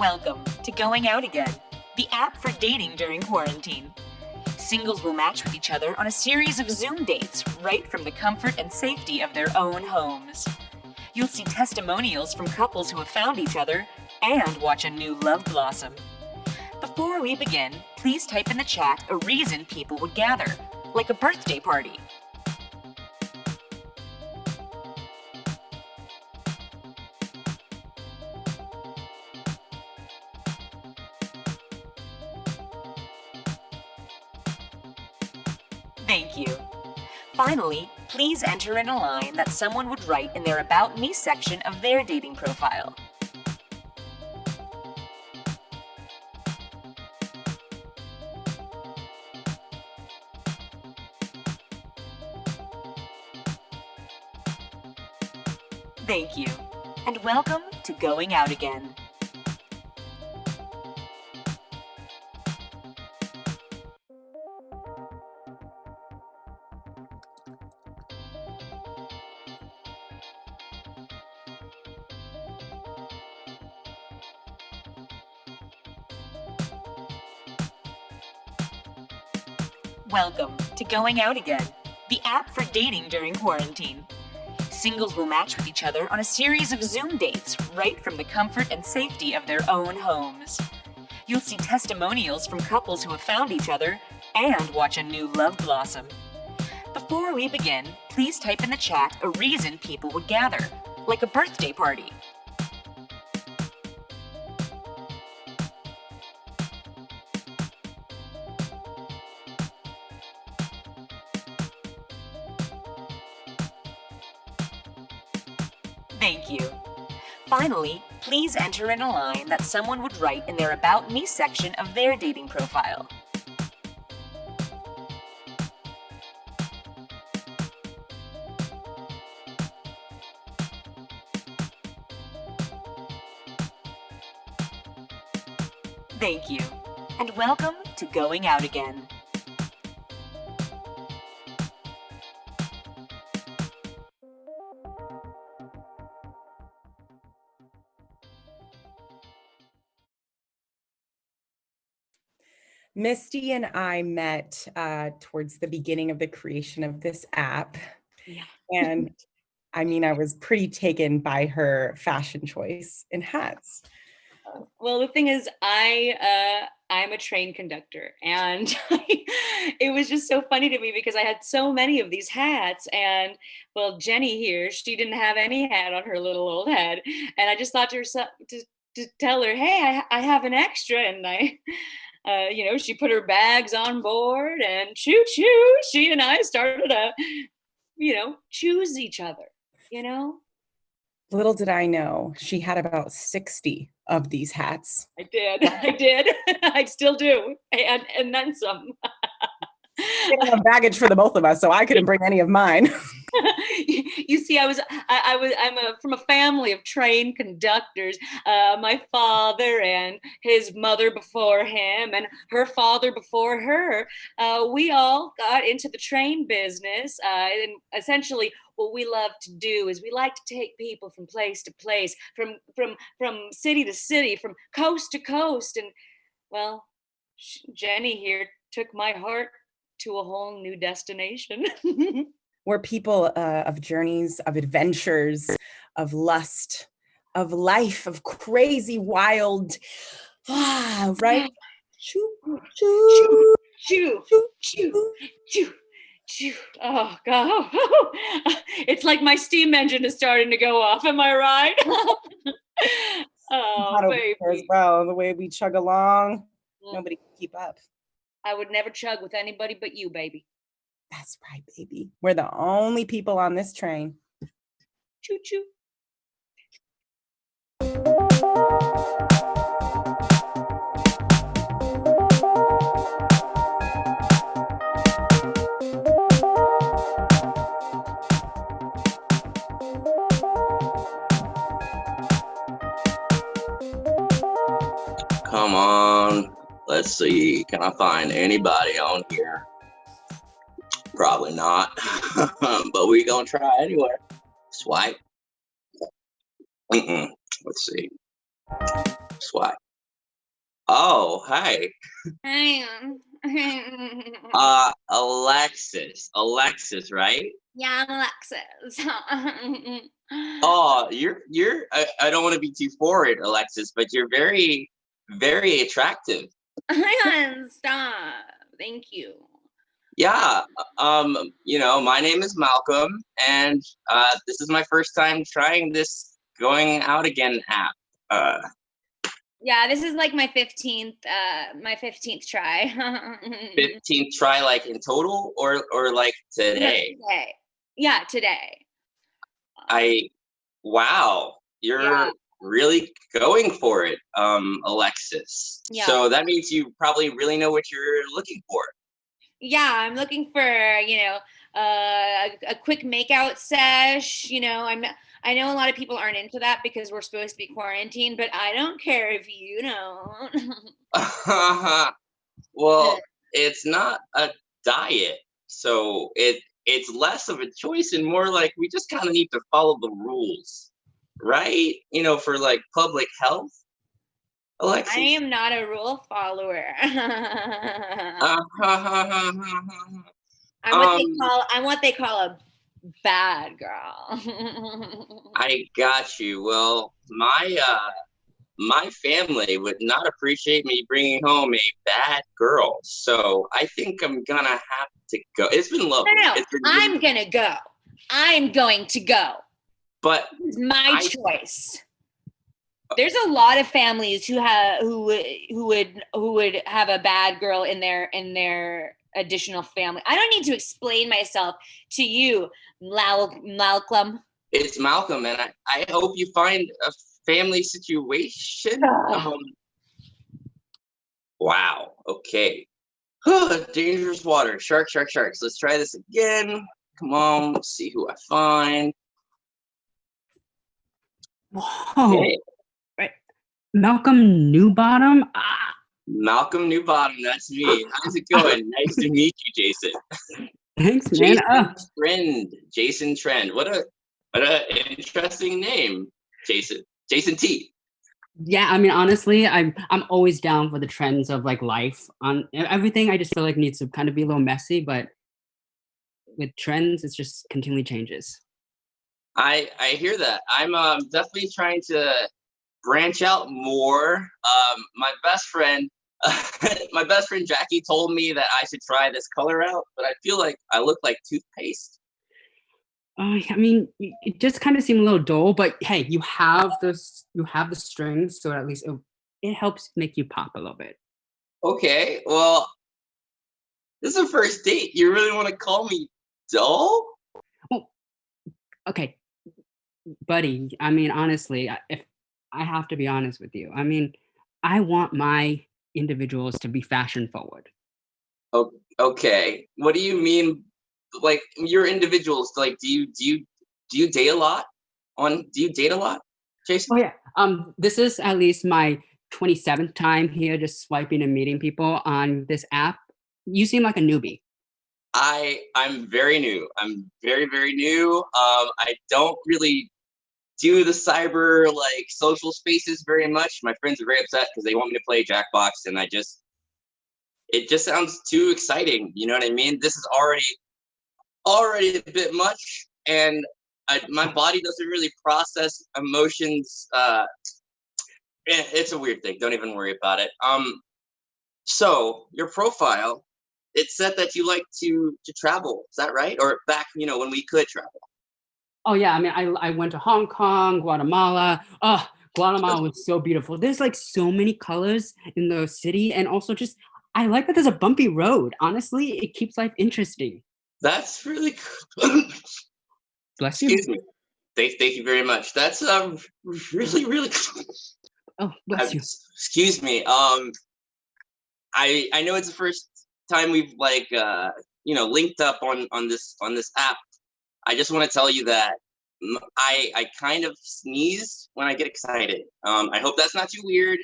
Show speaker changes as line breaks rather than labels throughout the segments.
Welcome to Going Out Again, the app for dating during quarantine. Singles will match with each other on a series of Zoom dates right from the comfort and safety of their own homes. You'll see testimonials from couples who have found each other and watch a new love blossom. Before we begin, please type in the chat a reason people would gather, like a birthday party. Thank you. Finally, please enter in a line that someone would write in their About Me section of their dating profile. Thank you, and welcome to Going Out Again. Welcome to Going Out Again, the app for dating during quarantine. Singles will match with each other on a series of Zoom dates right from the comfort and safety of their own homes. You'll see testimonials from couples who have found each other and watch a new love blossom. Before we begin, please type in the chat a reason people would gather, like a birthday party. Thank you. Finally, please enter in a line that someone would write in their About Me section of their dating profile. Thank you, and welcome to Going Out Again.
Misty and I met towards the beginning of the creation of this app.
Yeah.
And I mean, I was pretty taken by her fashion choice in hats.
Well, the thing is, I'm a train conductor, and it was just so funny to me because I had so many of these hats, and well, Jenny here, she didn't have any hat on her little old head, and I just thought to herself to tell her, hey, I have an extra, and I. She put her bags on board, and choo choo, she and I started to, choose each other,
Little did I know, she had about 60 of these hats.
I did. I still do. And then some.
I don't have baggage for the both of us, so I couldn't bring any of mine.
You see, I'm from a family of train conductors. My father and his mother before him and her father before her. We all got into the train business, and essentially what we love to do is we like to take people from place to place, from city to city, from coast to coast, and well, Jenny here took my heart to a whole new destination.
We're people of journeys, of adventures, of lust, of life, of crazy, wild, right?
Choo, choo, choo, choo, choo, choo. Oh, God. It's like my steam engine is starting to go off. Am I right? Oh, baby.
As well, the way we chug along, nobody can keep up.
I would never chug with anybody but you, baby.
That's right, baby. We're the only people on this train.
Choo choo.
Come on. Let's see. Can I find anybody on here? Probably not, but we're gonna try anyway. Swipe. Let's see. Swipe. Oh, hi.
Hi.
Alexis, right?
Yeah, I'm Alexis.
Oh, I don't want to be too forward, Alexis, but you're very, very attractive.
Stop. Thank you.
Yeah. My name is Malcolm, and this is my first time trying this going out again app. Uh,
Yeah, this is like my 15th try.
15th try, like in total, or like
No,
today.
today. Yeah, today.
I Wow,
Yeah.
you're really going for it, Alexis.
Yeah.
So that means you probably really know what you're looking for.
Yeah, I'm looking for, a quick makeout sesh. I know a lot of people aren't into that because we're supposed to be quarantined, but I don't care if you don't.
Well, it's not a diet, so it's less of a choice and more like we just kind of need to follow the rules, right? For like public health,
I
Alexis.
am not a rule follower. I'm what they call a bad girl.
I got you. Well, my family would not appreciate me bringing home a bad girl, so I think I'm gonna have to go. It's been lovely.
No,
It's been
I'm gonna go. I'm going to go.
but
It's my choice. There's a lot of families who would have a bad girl in their additional family. I don't need to explain myself to you, Malcolm.
it's Malcolm, and I hope you find a family situation. Wow. Okay. Dangerous water. Sharks. Let's try this again. Come on. Let's see who I find.
Whoa.
Okay.
Right. Malcolm Newbottom?
Malcolm Newbottom, that's me. How's it going? Nice to meet you, Jason.
Thanks, man.
Jason Trend. What a interesting name, Jason. Jason T.
Yeah, I mean, honestly, I'm always down for the trends of like life on everything. I just feel like needs to kind of be a little messy, but with trends, it's just continually changes.
I hear that. I'm definitely trying to branch out more. My best friend Jackie told me that I should try this color out, but I feel like I look like toothpaste.
I mean, it just kind of seemed a little dull, but hey, you have the strings, so at least it helps make you pop a little bit.
Okay, well, this is a first date. You really want to call me dull?
Well, okay, buddy. I mean, honestly, if I have to be honest with you, I mean, I want my individuals to be fashion forward.
Okay, what do you mean? Like your individuals? Like, do you date a lot? Do you date a lot, Jason?
Oh yeah. This is at least my 27th time here, just swiping and meeting people on this app. You seem like a newbie.
I'm very new. I'm very, very new. I don't really do the cyber like social spaces very much. My friends are very upset because they want me to play Jackbox, and it just sounds too exciting. You know what I mean? This is already a bit much, and my body doesn't really process emotions. It's a weird thing. Don't even worry about it. So your profile, it said that you like to travel. Is that right? Or back, when we could travel.
Oh yeah, I mean, I went to Hong Kong, Guatemala. Oh, Guatemala was so beautiful. There's like so many colors in the city, and also just I like that there's a bumpy road. Honestly, it keeps life interesting.
That's really cool.
Bless you.
Excuse me. Thank you very much. That's really, really cool.
Oh, bless you.
Excuse me. I know it's the first time we've like linked up on this app. I just want to tell you that I kind of sneeze when I get excited. I hope that's not too weird.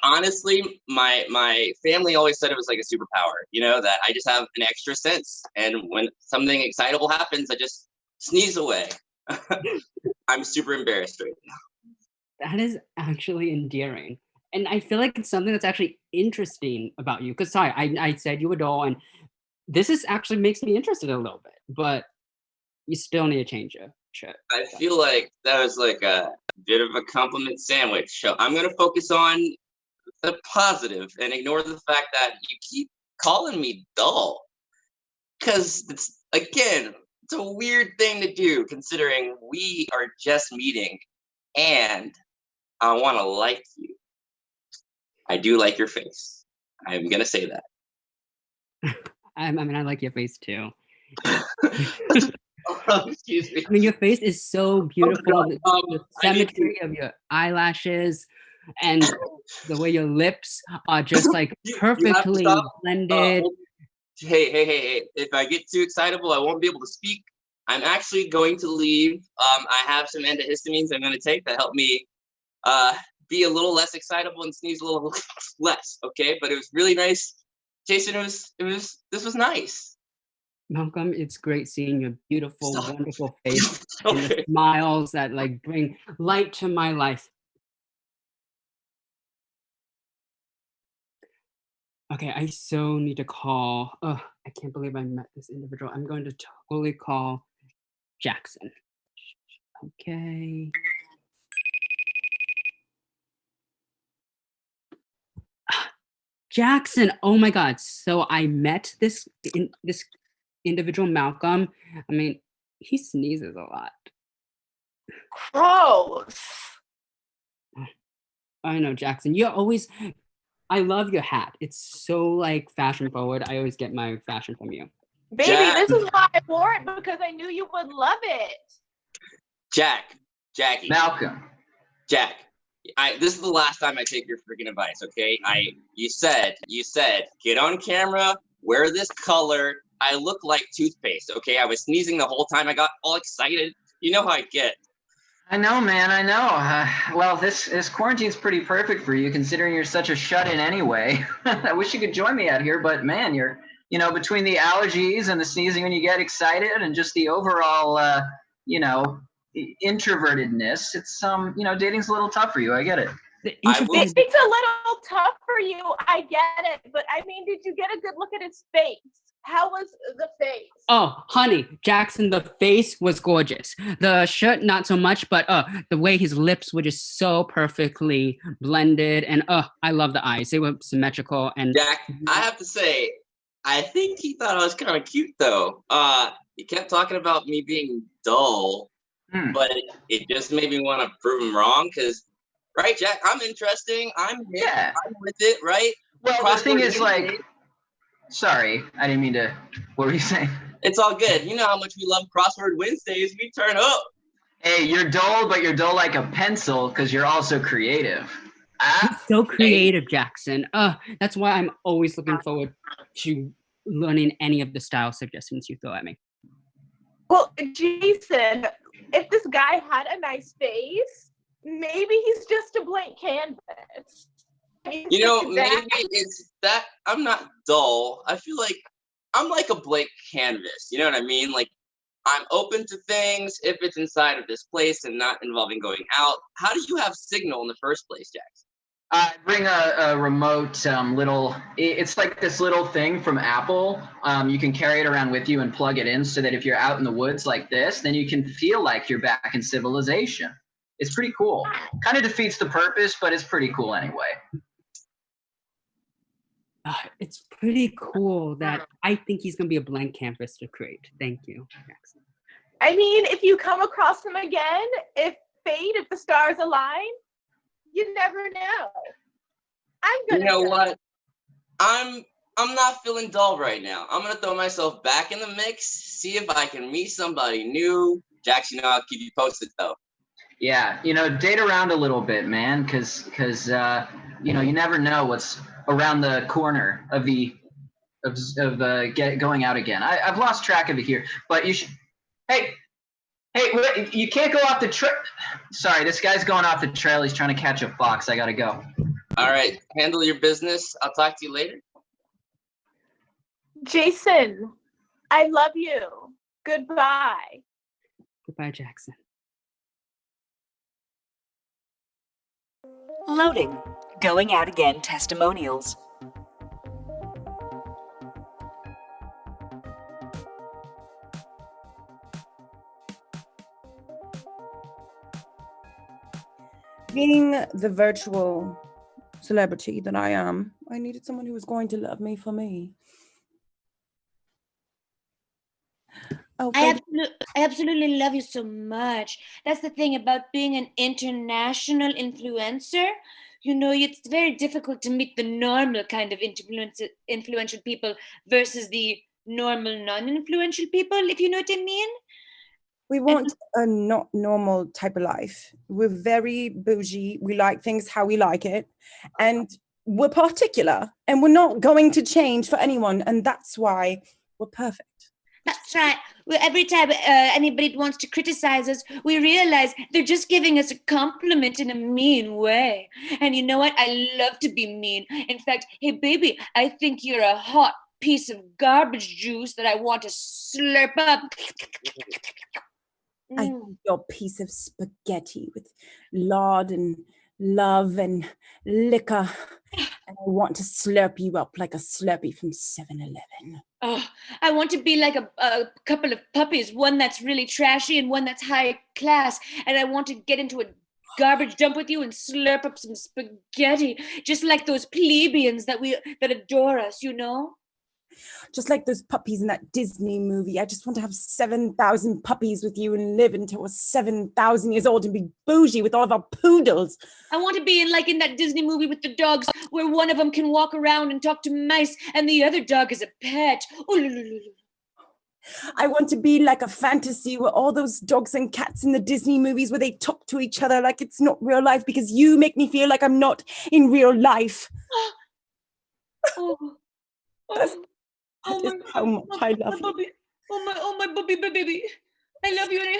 Honestly, my family always said it was like a superpower, that I just have an extra sense. And when something excitable happens, I just sneeze away. I'm super embarrassed right now.
That is actually endearing. and I feel like it's something that's actually interesting about you. Because sorry, I said you were dull, and this is actually makes me interested a little bit. But you still need to change your shirt.
I feel like that was like a bit of a compliment sandwich. So I'm gonna focus on the positive and ignore the fact that you keep calling me dull. Because it's again, it's a weird thing to do considering we are just meeting and I want to like you. I do like your face. I'm gonna say that.
I mean, I like your face too.
Excuse me.
I mean, your face is so beautiful.
God.
The
I need to-
symmetry of your eyelashes and the way your lips are just like
You have to
perfectly
stop.
blended.
Hey. If I get too excitable, I won't be able to speak. I'm actually going to leave. I have some antihistamines I'm going to take that help me be a little less excitable and sneeze a little less. Okay, but it was really nice, Jason. This was nice.
Malcolm, it's great seeing your beautiful,
Stop.
wonderful face and the
Okay.
smiles that like bring light to my life. Okay, I so need to call. Oh, I can't believe I met this individual. I'm going to totally call Jackson. Okay. Jackson, oh my God. So I met this individual, Malcolm. I mean, he sneezes a lot.
Gross.
I know, Jackson. You're always, I love your hat. It's so like fashion forward. I always get my fashion from you.
Baby,
Jack.
this is why I wore it, because I knew you would love it.
Jackie,
Malcolm.
Jack. This is the last time I take your freaking advice, okay? You said, get on camera, wear this color. I look like toothpaste, okay? I was sneezing the whole time. I got all excited. You know how I get.
I know, man. I know. Well, this quarantine's pretty perfect for you, considering you're such a shut-in anyway. I wish you could join me out here, but man, you're, between the allergies and the sneezing when you get excited, and just the overall, introvertedness. It's dating's a little tough for you. I get it.
I will-
It's a little tough for you. I get it. But I mean, did you get a good look at his face? How was the face?
Oh, honey, Jackson, the face was gorgeous. The shirt, not so much, but the way his lips were just so perfectly blended. And I love the eyes. They were symmetrical. And
Jack, I have to say, I think he thought I was kind of cute, though. He kept talking about me being dull, but it just made me want to prove him wrong. Because, right, Jack, I'm interesting. I'm hip.
Yeah.
I'm with it, right?
Well, the thing is, like, sorry, I didn't mean to. What were you saying?
It's all good. You know how much we love Crossword Wednesdays. We turn up.
Hey, you're dull, but you're dull like a pencil because you're also creative.
he's so creative, Jackson. That's why I'm always looking forward to learning any of the style suggestions you throw at me.
Well, Jason, if this guy had a nice face, maybe he's just a blank canvas.
You know, maybe it's that I'm not dull. I feel like I'm like a blank canvas. You know what I mean? Like, I'm open to things if it's inside of this place and not involving going out. How do you have signal in the first place, Jackson?
Bring a remote little, it's like this little thing from Apple. You can carry it around with you and plug it in so that if you're out in the woods like this, then you can feel like you're back in civilization. It's pretty cool. Kind of defeats the purpose, but it's pretty cool anyway.
It's pretty cool that I think he's going to be a blank canvas to create. Thank you, Jackson.
I mean, if you come across him again, if the stars align, you never know. I'm gonna
You know
go.
what? I'm not feeling dull right now. I'm gonna throw myself back in the mix, see if I can meet somebody new. Jackson, I'll keep you posted though.
Yeah, date around a little bit, man, because you never know what's around the corner of going out again. I've lost track of it here, but you should. Hey, wait, you can't go off the trail. Sorry, this guy's going off the trail. He's trying to catch a fox. I gotta go.
All right, handle your business. I'll talk to you later.
Jason, I love you. Goodbye.
Goodbye, Jackson.
Loading. Going out again testimonials.
Being the virtual celebrity that I am, I needed someone who was going to love me for me. Oh,
I absolutely love you so much. That's the thing about being an international influencer. You know, it's very difficult to meet the normal kind of influential people versus the normal non-influential people, if you know what I mean.
we want a not normal type of life. We're very bougie. We like things how we like it. And we're particular. And we're not going to change for anyone. And that's why we're perfect.
That's right. Well, every time anybody wants to criticize us, we realize they're just giving us a compliment in a mean way. And you know what? I love to be mean. In fact, hey, baby, I think you're a hot piece of garbage juice that I want to slurp up.
I think you're a piece of spaghetti with lard and love and liquor. And I want to slurp you up like a Slurpee from 7-Eleven.
Oh, I want to be like a couple of puppies, one that's really trashy and one that's high class. And I want to get into a garbage dump with you and slurp up some spaghetti, just like those plebeians that adore us, you know?
Just like those puppies in that Disney movie. I just want to have 7,000 puppies with you and live until we're 7,000 years old and be bougie with all of our poodles.
I want to be in that Disney movie with the dogs where one of them can walk around and talk to mice and the other dog is a pet.
I want to be like a fantasy where all those dogs and cats in the Disney movies where they talk to each other like it's not real life because you make me feel like I'm not in real life. That is how much I love you.
My baby. I love you.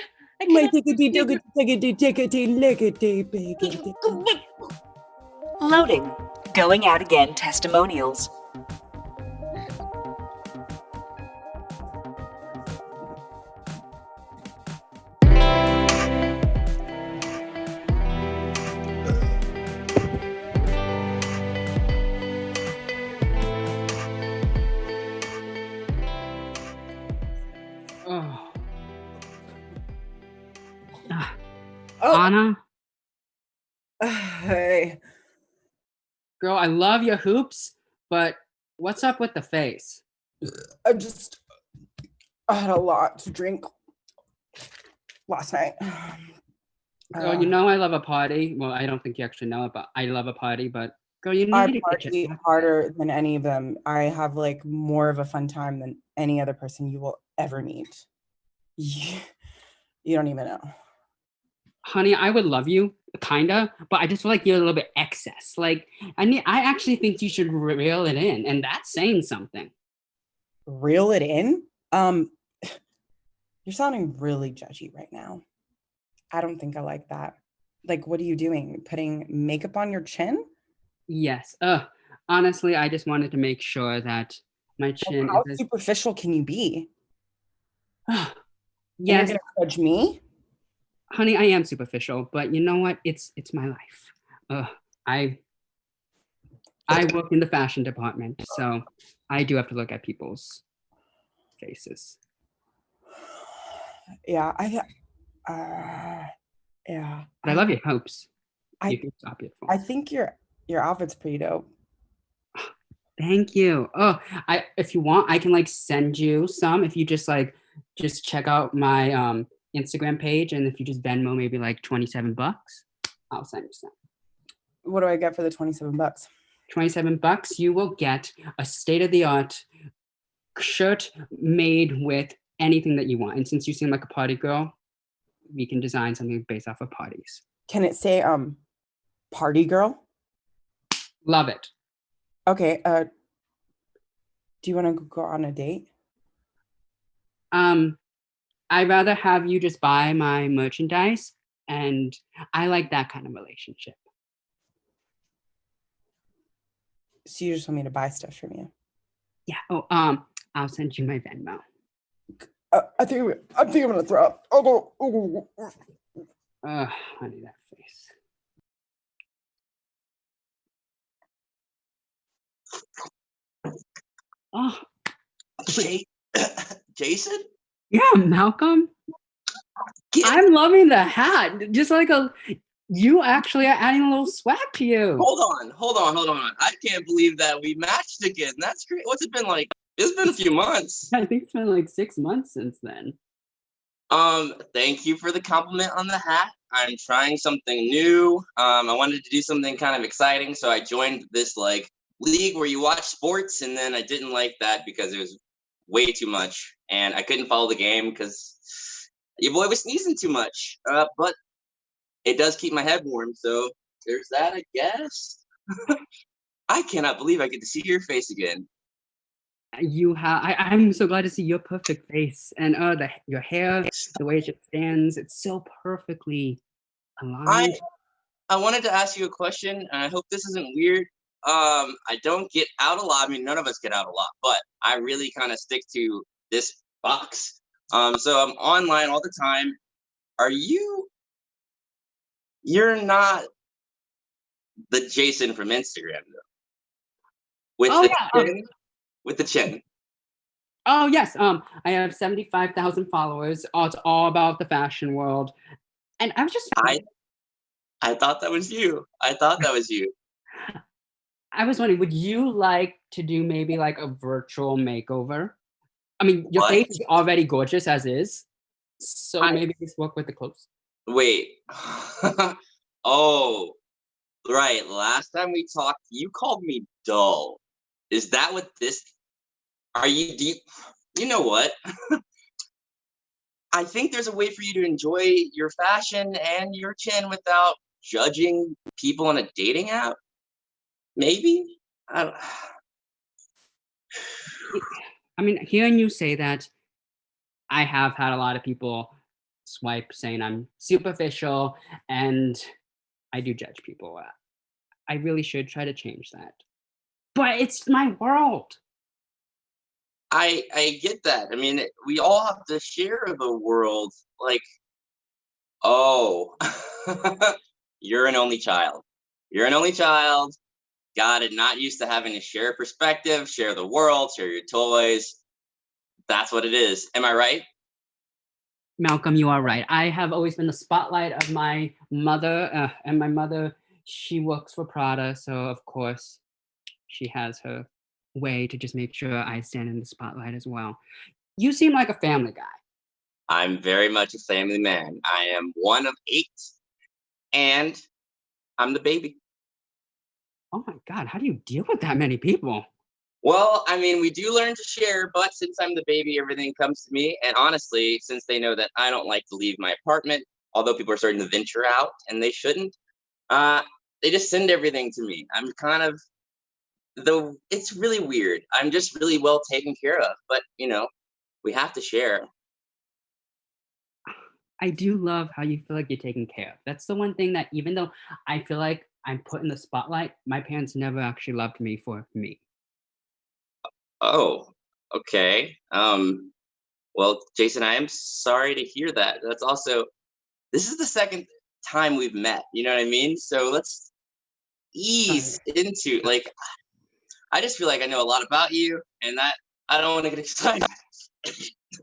My diggity, diggity, diggity, diggity, lickety, biggity.
Loading. Going out again testimonials.
Anna,
Hey.
girl, I love your hoops, but what's up with the face?
I had a lot to drink last night.
Girl, you know I love a party. Well, I don't think you actually know it, but I love a party. But girl, you
I
need to get
party
your
harder than any of them. I have like more of a fun time than any other person you will ever meet. You don't even know.
honey. I would love you, kinda, but I just feel like you're a little bit excess. Like I actually think you should reel it in, and that's saying something.
Reel it in? You're sounding really judgy right now. I don't think I like that. Like, what are you doing? Putting makeup on your chin?
Yes. Honestly, I just wanted to make sure that my chin
How
is.
superficial can you be?
Yes,
And you're gonna judge me?
honey, I am superficial, but you know what? It's my life. I work in the fashion department, so I do have to look at people's faces.
Yeah, yeah.
But I love your hopes.
I-
Your hoops are beautiful.
I think your outfit's pretty dope.
Thank you. If you want, I can like send you some. If you just check out my Instagram page, and if you just Venmo maybe like $27, I'll send you some.
What do I get for the $27?
$27, you will get a state-of-the-art shirt made with anything that you want. And since you seem like a party girl, we can design something based off of parties.
Can it say party girl?
Love it.
Okay, do you want to go on a date?
I'd rather have you just buy my merchandise, and I like that kind of relationship.
So you just want me to buy stuff from you?
Yeah. I'll send you my Venmo.
I think I'm gonna throw up.
Honey, that face. Oh,
Jason?
yeah, Malcolm.
Get-
I'm loving the hat. Just like you actually are adding a little swag to you.
Hold on. I can't believe that we matched again. That's great. What's it been like? It's been a few months.
I think it's been like 6 months since then.
Thank you for the compliment on the hat. I'm trying something new. I wanted to do something kind of exciting, so I joined this like league where you watch sports, and then I didn't like that because it was way too much, and I couldn't follow the game because your boy was sneezing too much. But it does keep my head warm, so there's that, I guess. I cannot believe I get to see your face again.
I'm so glad to see your perfect face and your hair, the way it just stands. It's so perfectly aligned.
I wanted to ask you a question, and I hope this isn't weird. I don't get out a lot. I mean, none of us get out a lot, but I really kind of stick to this box. So I'm online all the time. You're not the Jason from Instagram, though. With the chin.
Oh yes, I have 75,000 followers. It's all about the fashion world, and I was just
I thought that was you.
I was wondering, would you like to do maybe like a virtual makeover? I mean, your face is already gorgeous as is, so maybe just work with the clothes.
Wait. Oh, right. Last time we talked, you called me dull. Is that what this? Are you deep? You know what? I think there's a way for you to enjoy your fashion and your chin without judging people on a dating app. Maybe?
I mean, hearing you say that, I have had a lot of people swipe saying I'm superficial and I do judge people. I really should try to change that. But it's my world.
I get that. I mean, we all have to share the world. Like, oh, you're an only child. Got it. Not used to having to share perspective, share the world, share your toys. That's what it is. Am I right?
Malcolm, you are right. I have always been the spotlight of my mother, and my mother, she works for Prada, so of course she has her way to just make sure I stand in the spotlight as well. You seem like a family guy.
I'm very much a family man. I am one of 8, and I'm the baby.
Oh my God, how do you deal with that many people?
Well, I mean, we do learn to share, but since I'm the baby, everything comes to me. And honestly, since they know that I don't like to leave my apartment, although people are starting to venture out and they shouldn't, they just send everything to me. I'm kind of, it's really weird. I'm just really well taken care of, but we have to share.
I do love how you feel like you're taken care of. That's the one thing that even though I feel like I'm put in the spotlight, my parents never actually loved me for me.
Oh, okay. Well, Jason, I am sorry to hear that. That's also, this is the second time we've met. You know what I mean? So let's ease into, like, I just feel like I know a lot about you, and that I don't want to get excited.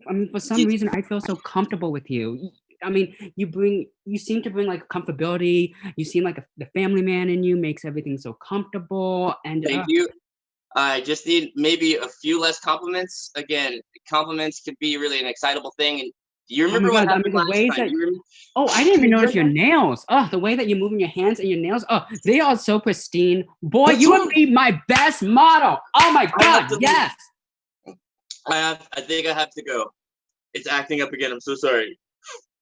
I mean, for some reason, I feel so comfortable with you. I mean, you seem to bring like comfortability. You seem like the family man in you makes everything so comfortable. And
thank you. I just need maybe a few less compliments. Again, compliments could be really an excitable thing. And do you remember what happened last time?
Oh, I didn't even notice your nails. Oh, the way that you're moving your hands and your nails. Oh, they are so pristine. Boy, you would be my best model. Oh my God, yes.
I think I have to go. It's acting up again. I'm so sorry.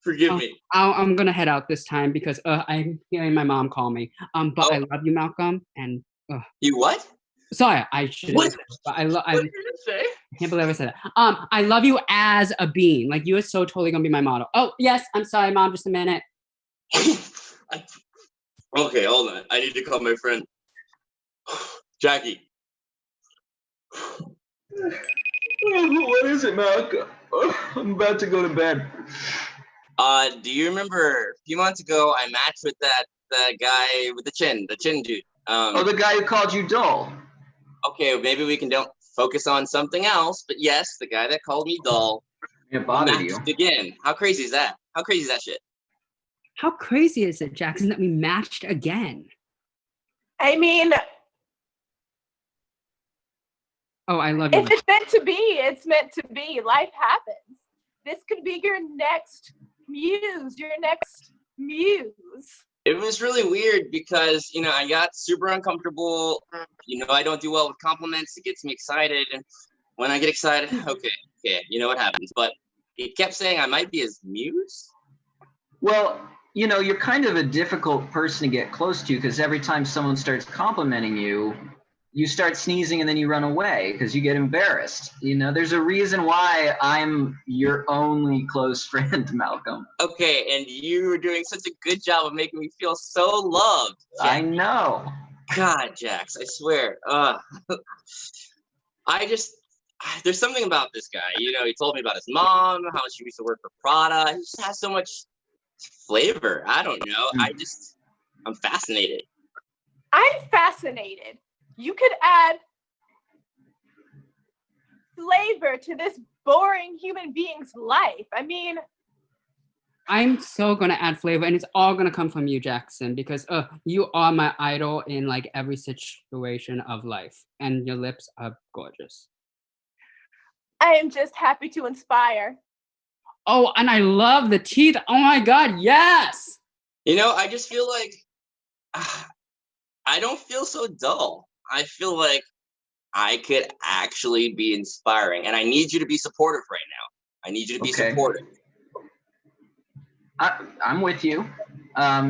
Forgive me.
I'm gonna head out this time because I'm hearing my mom call me. But I love you, Malcolm. And
you what?
Sorry, I should.
What?
But
what did you say?
I can't believe I said that. I love you as a being. Like you are so totally gonna be my model. Oh yes, I'm sorry, Mom. Just a minute.
Okay, hold on. I need to call my friend Jackie.
What is it, Malcolm? I'm about to go to bed.
Do you remember a few months ago I matched with the guy with the chin dude?
The guy who called you dull.
Okay, maybe we can don't focus on something else. But yes, the guy that called me dull
It bothered you.
matched again. How crazy is that? How crazy is that shit?
How crazy is it, Jackson, that we matched again?
I mean,
Oh, I love you.
if it's meant to be, it's meant to be. Life happens. This could be your next muse, your next muse.
It was really weird because, you know, I got super uncomfortable. You know, I don't do well with compliments. It gets me excited. And when I get excited, okay, you know what happens. But he kept saying I might be his muse.
Well, you know, you're kind of a difficult person to get close to because every time someone starts complimenting you, you start sneezing and then you run away because you get embarrassed. You know, there's a reason why I'm your only close friend, Malcolm.
Okay, and you were doing such a good job of making me feel so loved.
I know.
God, Jax, I swear. There's something about this guy. You know, he told me about his mom, how she used to work for Prada. He just has so much flavor. I don't know. I'm fascinated.
I'm fascinated. You could add flavor to this boring human being's life. I mean,
I'm so gonna add flavor, and it's all gonna come from you, Jackson, because you are my idol in like every situation of life, and your lips are gorgeous.
I am just happy to inspire.
Oh, and I love the teeth. Oh my God, yes!
You know, I just feel like I don't feel so dull. I feel like I could actually be inspiring, and I need you to be supportive right now. I need you to be supportive.
I'm with you.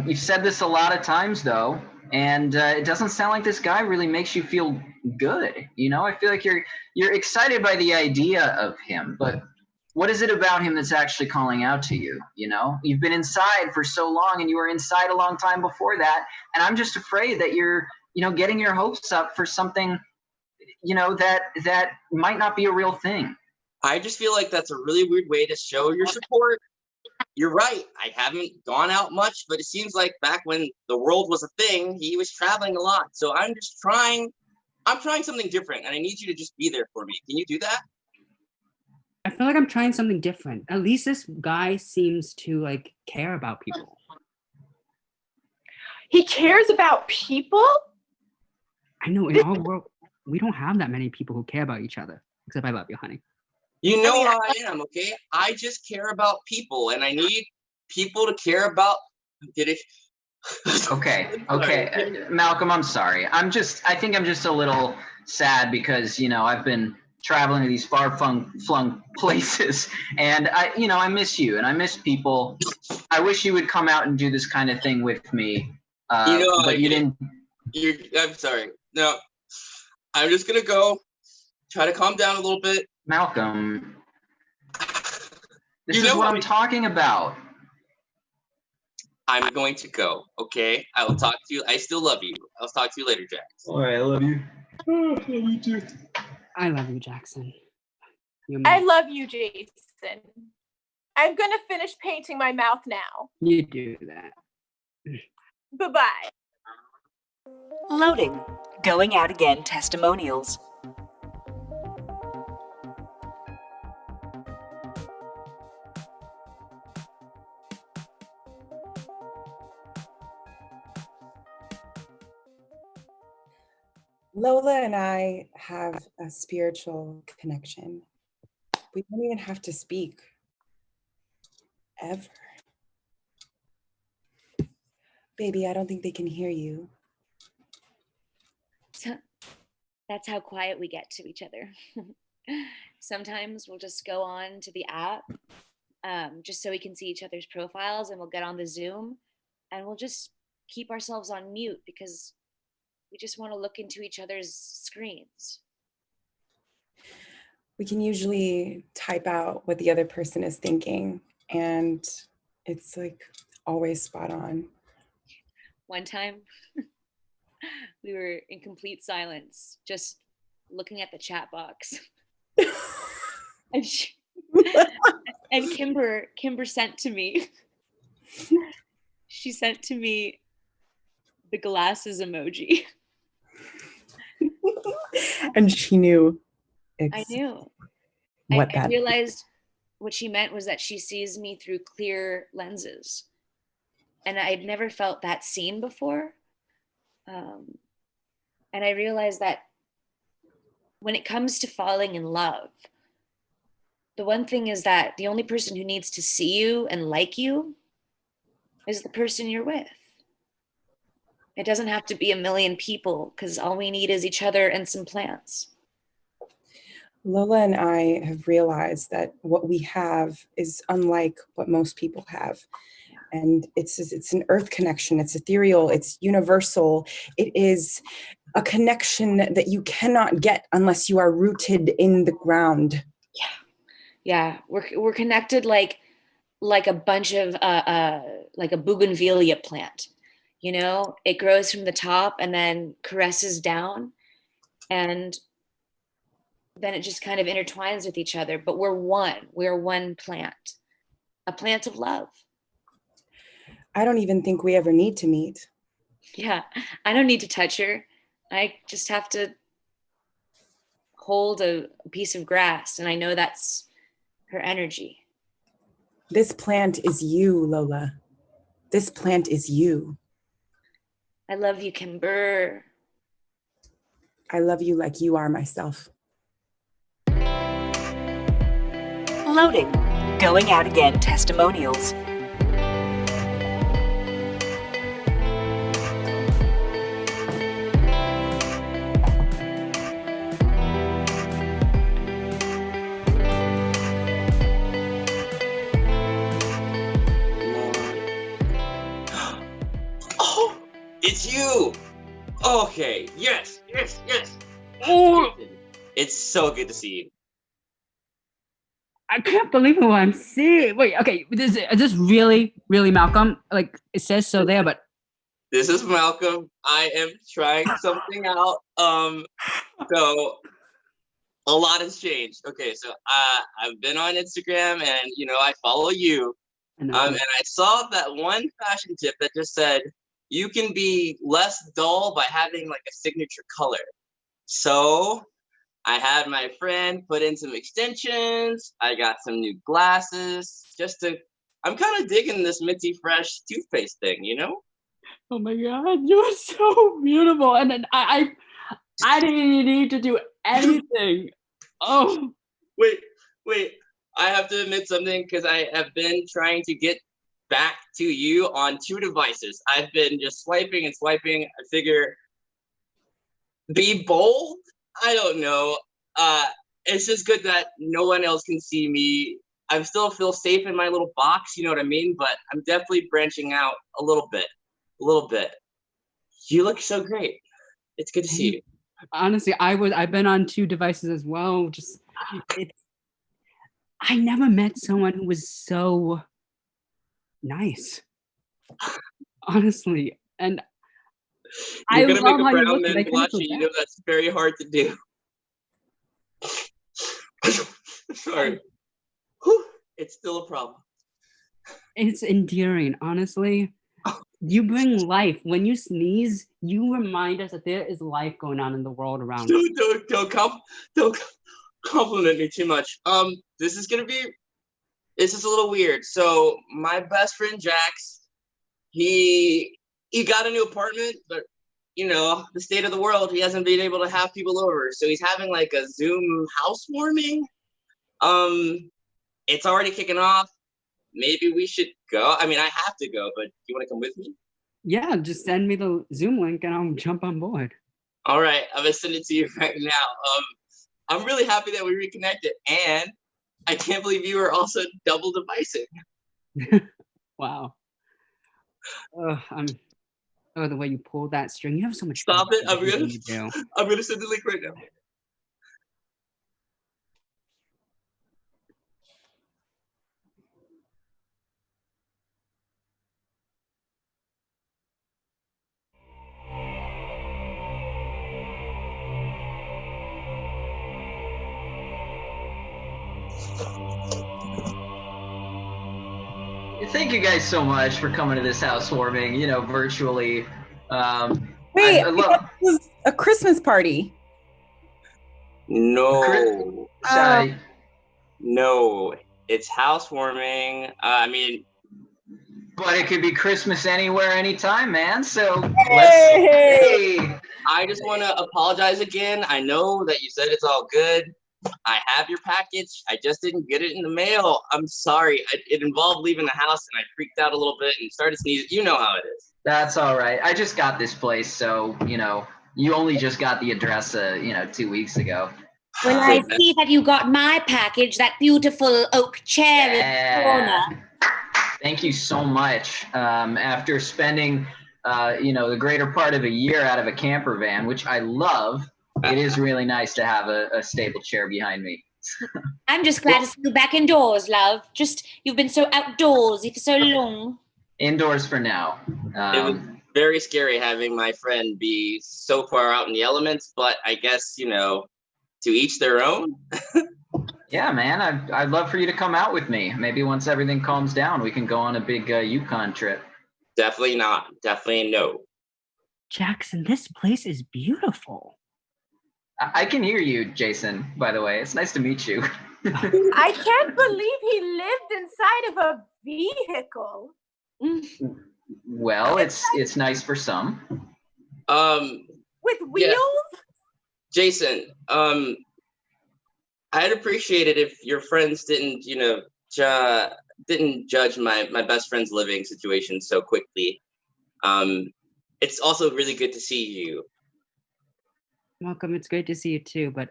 You've said this a lot of times, though, and it doesn't sound like this guy really makes you feel good. You know, I feel like you're excited by the idea of him, but what is it about him that's actually calling out to you? You know, you've been inside for so long, and you were inside a long time before that, and I'm just afraid that you're, you know, getting your hopes up for something, you know, that might not be a real thing.
I just feel like that's a really weird way to show your support. You're right. I haven't gone out much, but it seems like back when the world was a thing, he was traveling a lot. So I'm trying something different, and I need you to just be there for me. Can you do that?
I feel like I'm trying something different. At least this guy seems to like care about people.
He cares about people?
I know in our world, we don't have that many people who care about each other. Except I love you, honey.
You know how I am, okay? I just care about people, and I need people to care about.
Okay. Malcolm, I'm sorry. I think I'm just a little sad because, you know, I've been traveling to these far-flung places, and I miss you, and I miss people. I wish you would come out and do this kind of thing with me, but you didn't.
I'm sorry. No, I'm just gonna go try to calm down a little bit.
Malcolm, this is what I'm talking about.
I'm going to go, okay? I will talk to you. I still love you. I'll talk to you later, Jax.
All right, I love you. Oh, I love you too.
I love you, Jackson.
I love you, Jason. I'm gonna finish painting my mouth now.
You do that.
Bye-bye.
Loading. Going out again testimonials.
Lola and I have a spiritual connection. We don't even have to speak. Ever. Baby, I don't think they can hear you.
So that's how quiet we get to each other. Sometimes we'll just go on to the app just so we can see each other's profiles, and we'll get on the Zoom and we'll just keep ourselves on mute because we just want to look into each other's screens.
We can usually type out what the other person is thinking, and it's like always spot on.
One time, we were in complete silence, just looking at the chat box. and Kimber sent to me. She sent to me the glasses emoji.
And she knew. it's
knew.
what
I
that
realized what she meant was that she sees me through clear lenses. And I'd never felt that seen before. And I realized that when it comes to falling in love, the one thing is that the only person who needs to see you and like you is the person you're with. It doesn't have to be a million people, because all we need is each other and some plants.
Lola and I have realized that what we have is unlike what most people have. And it's an earth connection. It's ethereal. It's universal. It is a connection that you cannot get unless you are rooted in the ground.
Yeah, we're connected like a bunch of like a bougainvillea plant. You know, it grows from the top and then caresses down, and then it just kind of intertwines with each other. But we're one. We're one plant, a plant of love.
I don't even think we ever need to meet.
Yeah, I don't need to touch her. I just have to hold a piece of grass, and I know that's her energy.
This plant is you, Lola. This plant is you.
I love you, Kimber.
I love you like you are myself.
Loading. Going out again testimonials.
Oh, it's you. Okay. Yes.
Oh,
It's so good to see you.
I can't believe what I'm seeing. Wait, okay, is this really Malcolm? Like, it says so there, but
This is Malcolm. I am trying something out. So a lot has changed. Okay, so I've been on Instagram, and I follow you. And I saw that one fashion tip that just said you can be less dull by having like a signature color. So I had my friend put in some extensions. I got some new glasses. I'm kind of digging this minty fresh toothpaste thing,
oh my God, you're so beautiful. And then I didn't need to do anything. Oh,
Wait. I have to admit something, because I have been trying to get back to you on 2 devices. I've been just swiping and swiping. I figure, be bold? I don't know. It's just good that no one else can see me. I still feel safe in my little box, you know what I mean? But I'm definitely branching out a little bit. You look so great. It's good to see you.
honestly, I've been on 2 devices as well. I never met someone who was so nice. Honestly. And
You're
I
gonna
love
make a
how you
brown
look.
man blush, and you know that's very hard to do. Sorry. Whew, it's still a problem.
It's endearing, honestly. You bring life. When you sneeze, you remind us that there is life going on in the world around us.
Don't compliment me too much. This is a little weird. So my best friend Jax, he got a new apartment, but the state of the world, he hasn't been able to have people over. So he's having like a Zoom housewarming. It's already kicking off. Maybe we should go. I mean, I have to go, but you want to come with me?
Yeah, just send me the Zoom link and I'll jump on board.
All right, I'm gonna send it to you right now. I'm really happy that we reconnected, and I can't believe you are also double devicing.
Wow. The way you pulled that string. You have so much.
Stop it! I'm
do.
gonna send the link right now.
Thank you guys so much for coming to this housewarming, virtually.
Wait, it was a Christmas party.
No,
So,
no, it's housewarming. I mean,
but it could be Christmas anywhere, anytime, man. So
Hey!
hey.
I just want to apologize again. I know that you said it's all good. I have your package. I just didn't get it in the mail. I'm sorry. It involved leaving the house, and I freaked out a little bit and started sneezing. You know how it is.
That's all right. I just got this place, so you only just got the address, 2 weeks ago.
Well, I see that you got my package, that beautiful oak chair in the corner.
Thank you so much. After spending, the greater part of a year out of a camper van, which I love, it is really nice to have a stable chair behind me.
I'm just glad to see you back indoors, love. You've been so outdoorsy for so long.
Indoors for now.
It was very scary having my friend be so far out in the elements, but I guess, to each their own.
Yeah, man, I'd love for you to come out with me. Maybe once everything calms down, we can go on a big Yukon trip.
Definitely not. Definitely no.
Jackson, this place is beautiful.
I can hear you, Jason, by the way. It's nice to meet you.
I can't believe he lived inside of a vehicle.
Well, it's nice for some.
With wheels?
Yeah. Jason, I'd appreciate it if your friends didn't, didn't judge my best friend's living situation so quickly. It's also really good to see you.
Malcolm, it's great to see you too, but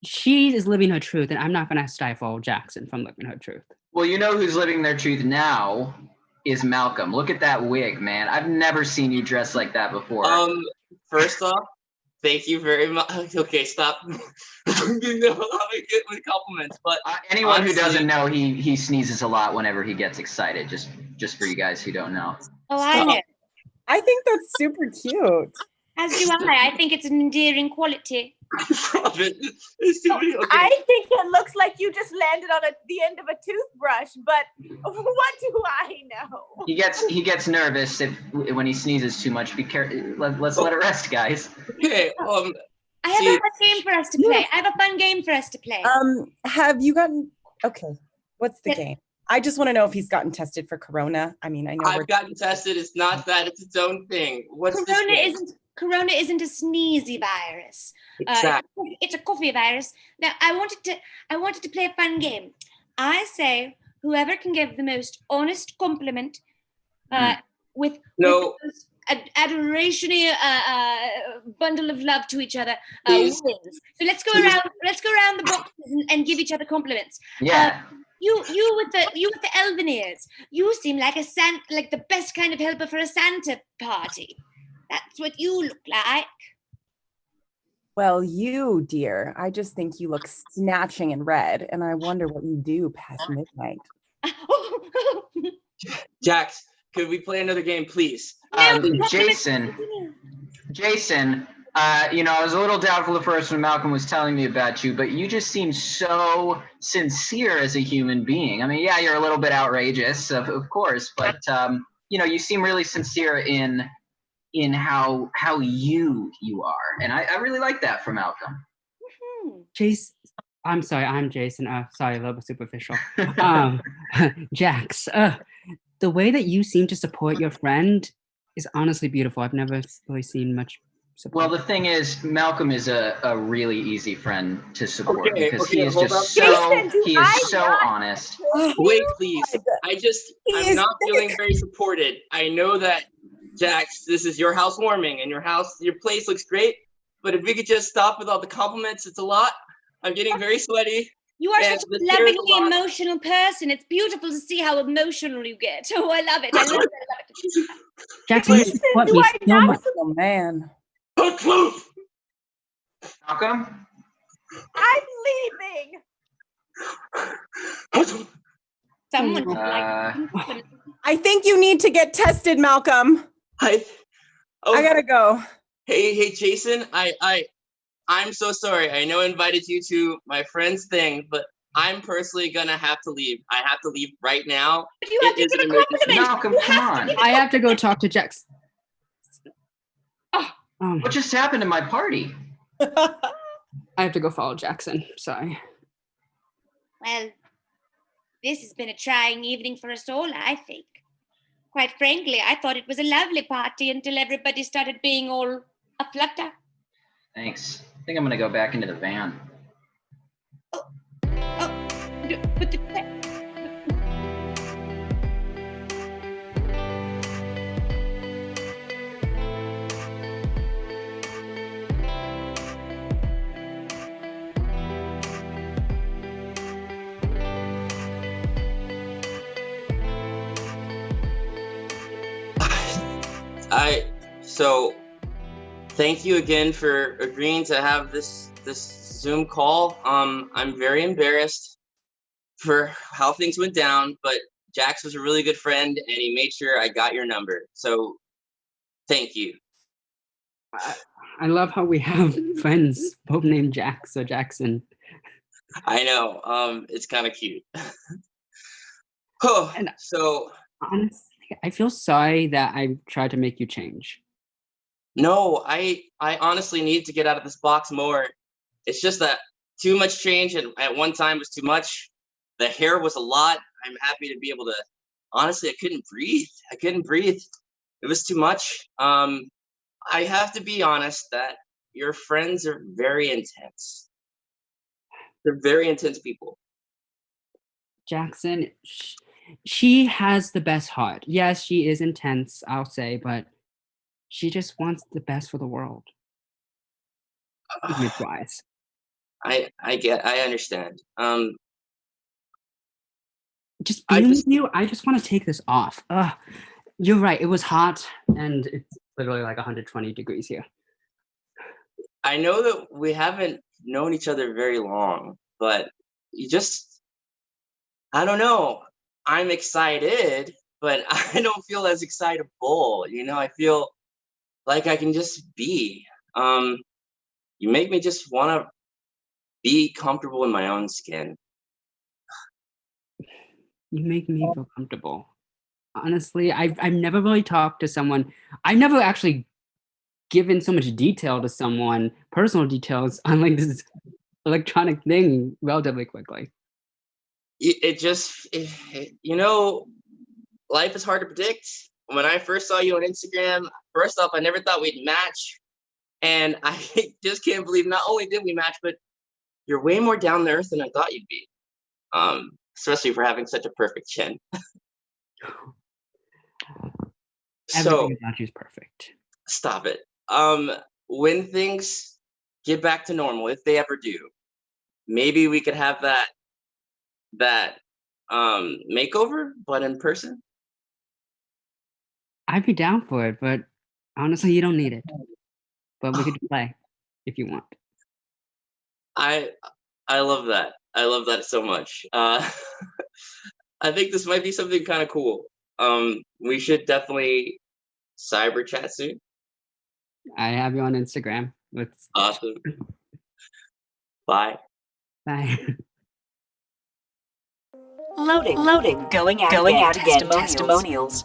she is living her truth, and I'm not gonna stifle Jackson from living her truth.
Well, you know who's living their truth now is Malcolm. Look at that wig, man. I've never seen you dressed like that before.
First off, thank you very much. Okay, stop. I'm getting with compliments, but
anyone who doesn't know, he sneezes a lot whenever he gets excited. Just for you guys who don't know.
Oh, I know.
I think that's super cute.
As do I. I think it's an endearing quality.
I think it looks like you just landed on the end of a toothbrush, but what do I know?
He gets nervous when he sneezes too much. Be careful. Let's let it rest, guys.
Okay.
I have a fun game for us to play.
Have you gotten? Okay. What's the game? I just want to know if he's gotten tested for corona. I mean, I know
I've gotten tested. It's not that. It's its own thing.
Corona isn't a sneezy virus.
Exactly.
It's a coffee virus. Now, I wanted to play a fun game. I say whoever can give the most honest compliment with the most adoration bundle of love to each other wins. So let's go around the boxes and give each other compliments.
Yeah.
You with the elven ears. You seem like like the best kind of helper for a Santa party. That's what you look like.
Well, you, dear, I just think you look snatching in red, and I wonder what you do past midnight.
Jax, could we play another game, please?
Jason, I was a little doubtful at first when Malcolm was telling me about you, but you just seem so sincere as a human being. I mean, yeah, you're a little bit outrageous, of course, but you seem really sincere in how you are, and I really like that from Malcolm.
Jason, I'm sorry, I'm Jason. Sorry, a little bit superficial. Jax, the way that you seem to support your friend is honestly beautiful. I've never really seen much support.
Well, the thing is, Malcolm is a really easy friend to support because he is just so honest.
Wait, please. I'm not feeling very supported. I know that, Jax, this is your housewarming, and your place looks great. But if we could just stop with all the compliments, it's a lot. I'm getting very sweaty.
You are such a lovingly emotional person. It's beautiful to see how emotional you get. Oh, I love it. I love it.
Jackson, you support me so much.
Oh, man.
Malcolm?
I'm leaving.
Someone
I think you need to get tested, Malcolm. I gotta go.
Hey, Jason. I'm so sorry. I know I invited you to my friend's thing, but I'm personally gonna have to leave. I have to leave right now.
But you have to give a compliment.
Malcolm, come on.
I have to go talk to Jax.
What just happened to my party?
I have to go follow Jackson. Sorry.
Well, this has been a trying evening for us all, I think. Quite frankly, I thought it was a lovely party until everybody started being all aflutter.
Thanks. I think I'm gonna go back into the van.
But
So thank you again for agreeing to have this Zoom call. I'm very embarrassed for how things went down, but Jax was a really good friend and he made sure I got your number. So thank you.
I love how we have friends both named Jax or Jackson.
I know. It's kind of cute. Oh,
And
so
honestly, I feel sorry that I tried to make you change.
no, I honestly need to get out of this box more. It's just that too much change and at one time was too much. The hair was a lot. I'm happy to be able to, honestly, I couldn't breathe. It was too much. I have to be honest that your friends are very intense. They're very intense people.
Jackson, she has the best heart. Yes, she is intense, I'll say, but she just wants the best for the world. Midwise.
I understand.
Just
I
being
just-
with you, I just want to take this off. You're right, it was hot and it's literally like 120 degrees here.
I know that we haven't known each other very long, but I don't know. I'm excited, but I don't feel as excitable. I feel like I can just be. You make me just want to be comfortable in my own skin.
You make me feel comfortable. Honestly, I've never really talked to someone. I've never actually given so much detail to someone, personal details on like this electronic thing relatively quickly.
Life is hard to predict. When I first saw you on Instagram, first off, I never thought we'd match. And I just can't believe not only did we match, but you're way more down to earth than I thought you'd be. Especially for having such a perfect chin.
Everything about you is perfect.
Stop it. When things get back to normal, if they ever do, maybe we could have that makeover, but in person.
I'd be down for it, but honestly, you don't need it. But we could play if you want.
I love that. I love that so much. I think this might be something kind of cool. We should definitely cyber chat soon.
I have you on Instagram. Let's
Awesome. Bye.
bye.
Loading. Going out again. Testimonials.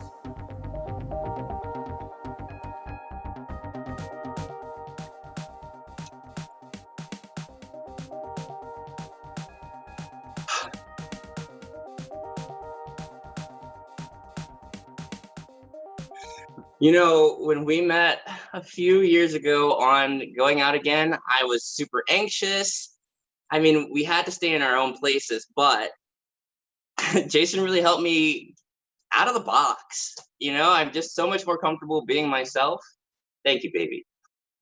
When we met a few years ago on Going Out Again, I was super anxious. I mean, we had to stay in our own places, but Jason really helped me out of the box. I'm just so much more comfortable being myself. Thank you, baby.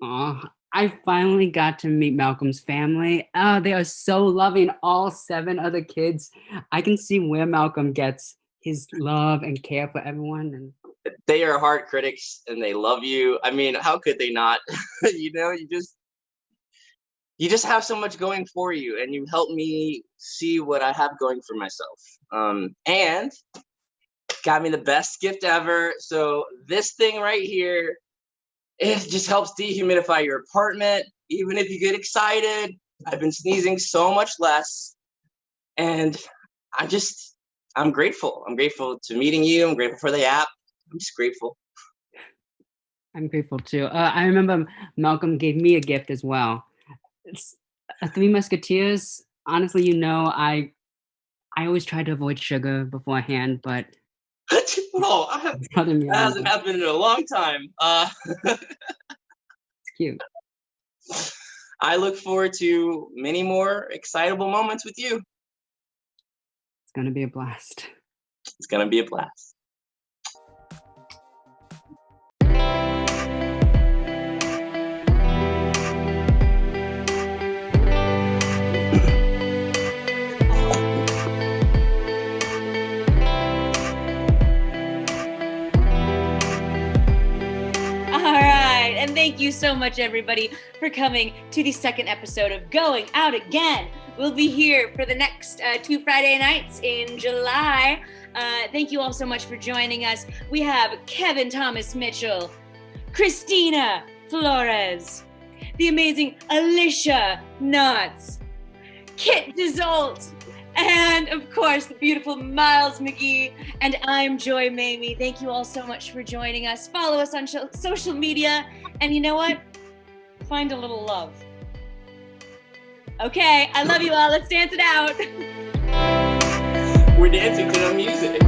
Aw, I finally got to meet Malcolm's family. Oh, they are so loving, all 7 other kids. I can see where Malcolm gets his love and care for everyone. And
They are hard critics and they love you. I mean, how could they not? You just have so much going for you, and you help me see what I have going for myself. And got me the best gift ever. So this thing right here, it just helps dehumidify your apartment. Even if you get excited, I've been sneezing so much less. And I'm grateful. I'm grateful to meeting you. I'm grateful for the app. I'm just grateful.
I'm grateful too. I remember Malcolm gave me a gift as well. It's Three Musketeers. Honestly, you know, I always try to avoid sugar beforehand, but
Oh,
it's bothering me
that
a little
hasn't
bit.
happened in a long time.
It's cute.
I look forward to many more excitable moments with you.
It's gonna be a blast.
It's gonna be a blast.
All right, and thank you so much, everybody, for coming to the second episode of Going Out Again. We'll be here for the next 2 Friday nights in July. Thank you all so much for joining us. We have Kevin Thomas Mitchell, Christina Flores, the amazing Alicia Knotts, Kit DeZolt, and of course, the beautiful Miles McGee. And I'm Joy Mamie. Thank you all so much for joining us. Follow us on social media. And you know what? Find a little love. Okay, I love you all. Let's dance it out.
We're dancing to the music.